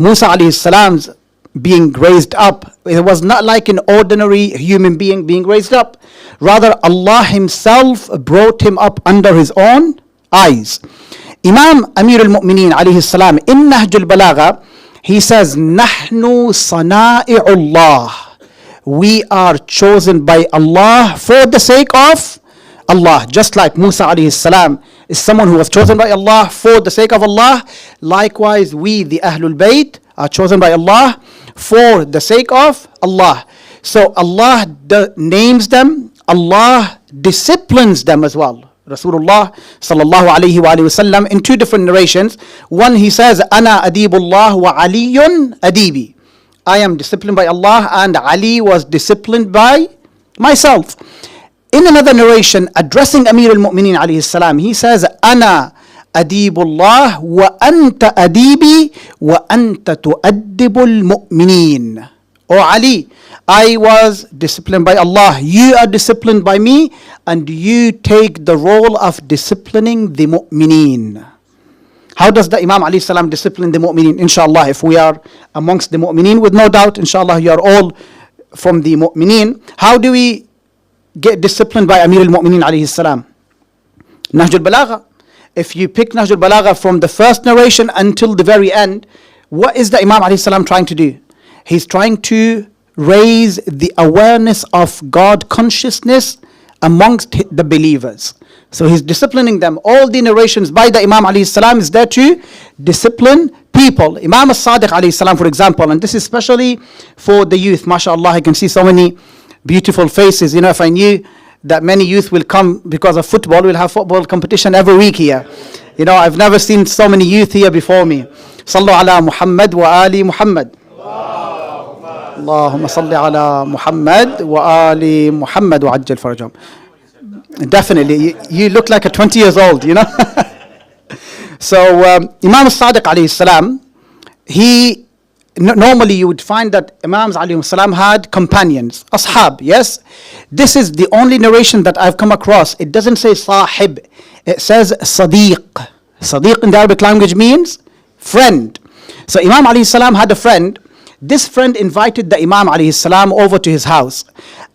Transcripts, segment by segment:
Musa alayhi salam's being raised up, it was not like an ordinary human being being raised up. Rather, Allah Himself brought him up under His own eyes. Imam Amir al-Mu'mineen alayhi salam in Nahj al-Balagha, he says, Nahnu sana'i'ullah. We are chosen by Allah for the sake of Allah. Just like Musa alayhi salam is someone who was chosen by Allah for the sake of Allah. Likewise, we, the Ahlul Bayt, are chosen by Allah for the sake of Allah. So Allah names them, Allah disciplines them as well. Rasulullah sallallahu alayhi wa sallam in two different narrations. One, he says, Ana adibullah wa aliyun adibi. I am disciplined by Allah and Ali was disciplined by myself. In another narration, addressing Amir al-Mu'mineen alayhi salam, he says, Ana adibullah wa anta adibi wa anta tu'addibul mu'mineen. O Ali, I was disciplined by Allah, you are disciplined by me, and you take the role of disciplining the mu'mineen. How does the Imam alayhi salam discipline the mu'mineen? Inshallah, if we are amongst the mu'mineen, with no doubt, inshallah, you are all from the mu'mineen. How do we get disciplined by Amir al-Mu'mineen alayhi salam? Nahj al-Balagha. If you pick Nahj al-Balagha from the first narration until the very end, what is the Imam alayhi salam trying to do? He's trying to raise the awareness of God consciousness amongst the believers. So he's disciplining them. All the narrations by the Imam alayhi salam is there to discipline people. Imam as-Sadiq alayhi salam, for example, and this is especially for the youth. MashaAllah, I can see so many beautiful faces. You know, if I knew that many youth will come because of football, we'll have football competition every week here. You know, I've never seen so many youth here before me. Sallu ala Muhammad wa ali Muhammad. Allahumma salli ala Muhammad wa ali Muhammad wa ajjal farajam. Definitely, you look like a 20 years old, you know. So Imam as-Sadiq alayhi salam, he normally you would find that Imams alayhi salam had companions, ashab, yes. This is the only narration that I've come across. It doesn't say sahib, it says sadiq. Sadiq in the Arabic language means friend. So Imam alayhi salam had a friend. This friend invited the Imam alayhi salam over to his house.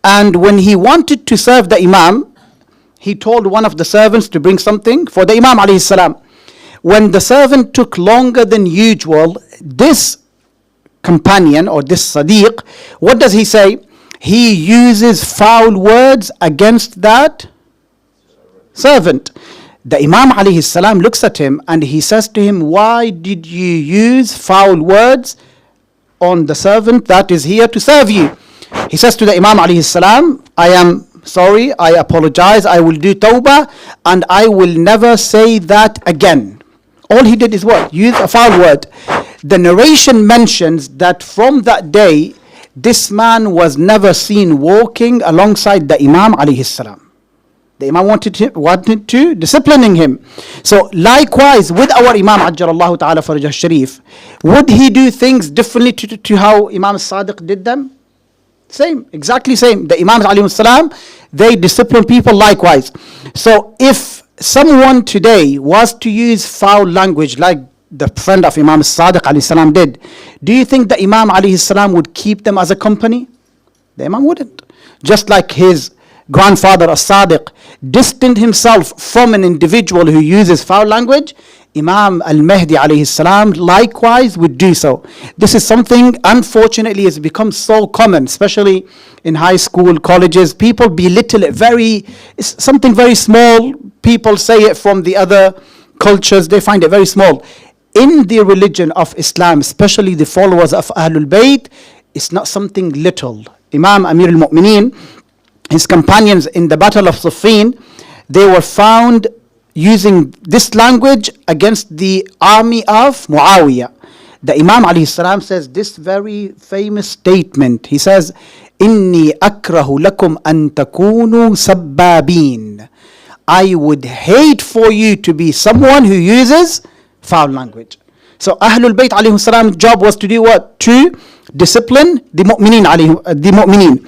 And when he wanted to serve the Imam, he told one of the servants to bring something for the Imam alayhi salam. When the servant took longer than usual, this companion or this Sadiq, what does he say? He uses foul words against that servant. The Imam alayhi salam looks at him and he says to him, why did you use foul words on the servant that is here to serve you? He says to the Imam alayhi salam, I am sorry, I apologize, I will do tawbah and I will never say that again. All he did is what? Use a foul word. The narration mentions that from that day, this man was never seen walking alongside the Imam alayhi salam. The Imam wanted to disciplining him. So likewise with our Imam Ajjalallahu Ta'ala Farajah Sharif, would he do things differently to how Imam Sadiq did them? Same, exactly same. The Imams alayhi salam, they discipline people likewise. So if someone today was to use foul language like the friend of Imam Sadiq alayhi salam did, do you think the Imam alayhi salam would keep them as a company? The Imam wouldn't. Just like his grandfather as-Sadiq distanced himself from an individual who uses foul language, Imam al-Mahdi alayhi salam likewise would do so. This is something unfortunately has become so common, especially in high school, colleges. People belittle it it's something very small. People say it from the other cultures, they find it very small. In the religion of Islam, especially the followers of Ahlul Bayt, it's not something little. Imam Amir al-Mu'mineen, his companions in the Battle of Siffin, they were found using this language against the army of Muawiyah. The Imam alayhi salam says this very famous statement. He says, Inni akrahu lakum an takunu sabbabin. I would hate for you to be someone who uses foul language. So Ahlul Bayt alayhi salam's job was to do what? To discipline the mu'mineen.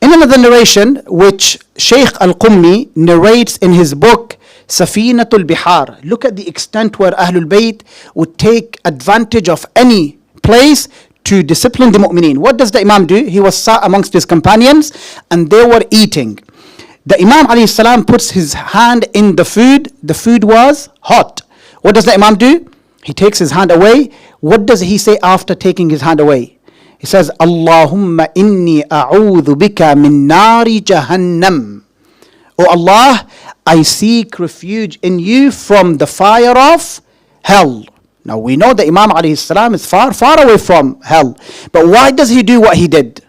In another narration, which Shaykh Al-Qummi narrates in his book, Safinatul Bihar, look at the extent where Ahlul Bayt would take advantage of any place to discipline the mu'mineen. What does the Imam do? He was sat amongst his companions and they were eating. The Imam alayhi salam puts his hand in the food. The food was hot. What does the Imam do? He takes his hand away. What does he say after taking his hand away? He says, Allahumma inni a'udhu bika min nari jahannam. Oh Allah, I seek refuge in you from the fire of hell. Now we know that Imam alayhi salam is far, far away from hell. But why does he do what he did?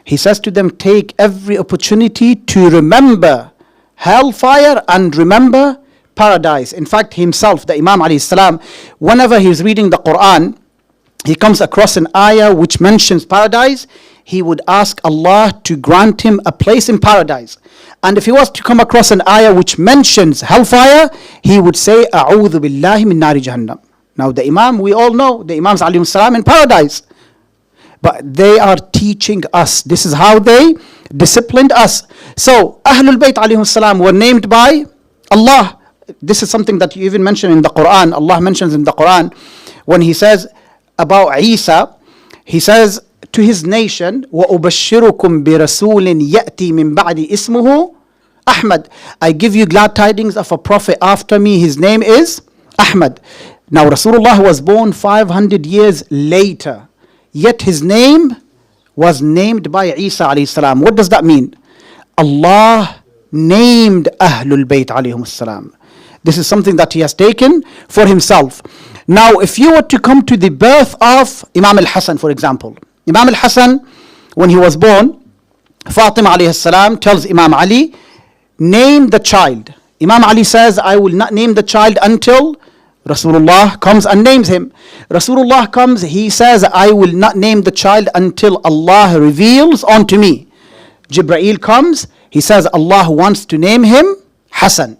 He says to them, take every opportunity to remember hellfire and remember paradise. In fact, himself, the Imam alayhi salam, whenever he's reading the Quran, he comes across an ayah which mentions paradise, he would ask Allah to grant him a place in paradise. And if he was to come across an ayah which mentions hellfire, he would say, A'udhu billahi min nari jahannam. Now the Imam, we all know, the Imams alayhi salam in paradise. But they are teaching us. This is how they disciplined us. So, Ahlul Bayt alayhi salam were named by Allah. This is something that you even mention in the Quran. Allah mentions in the Quran when He says about Isa, He says to His nation, وَأُبَشِّرُكُمْ بِرَسُولٍ يَأْتِي مِنْ بَعْدِ اسْمُهُ Ahmad. I give you glad tidings of a prophet after me. His name is Ahmad. Now Rasulullah was born 500 years later. Yet his name was named by Isa alayhi salam. What does that mean? Allah named Ahlul Bayt alayhim salam. This is something that He has taken for Himself. Now, if you were to come to the birth of Imam al-Hasan, for example. Imam al-Hasan, when he was born, Fatima alayhi salam tells Imam Ali, name the child. Imam Ali says, I will not name the child until Rasulullah comes and names him. Rasulullah comes, he says, I will not name the child until Allah reveals unto me. Jibreel comes, he says, Allah wants to name him Hassan.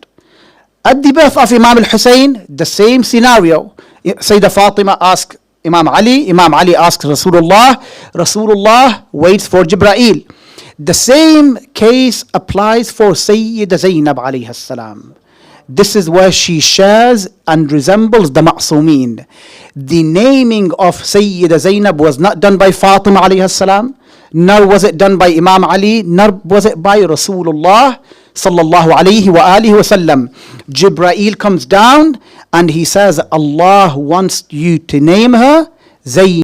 At the birth of Imam al-Hussein, the same scenario. Sayyida Fatima asks Imam Ali asks Rasulullah, Rasulullah waits for Jibreel. The same case applies for Sayyida Zaynab alayhi salam. This is where she shares and resembles the Ma'soomeen. The naming of Sayyida Zaynab was not done by Fatima alayhi salam, nor was it done by Imam Ali, nor was it by Rasulullah sallallahu alayhi wa alihi wasallam. Jibreel comes down and he says, Allah wants you to name her Zaynab.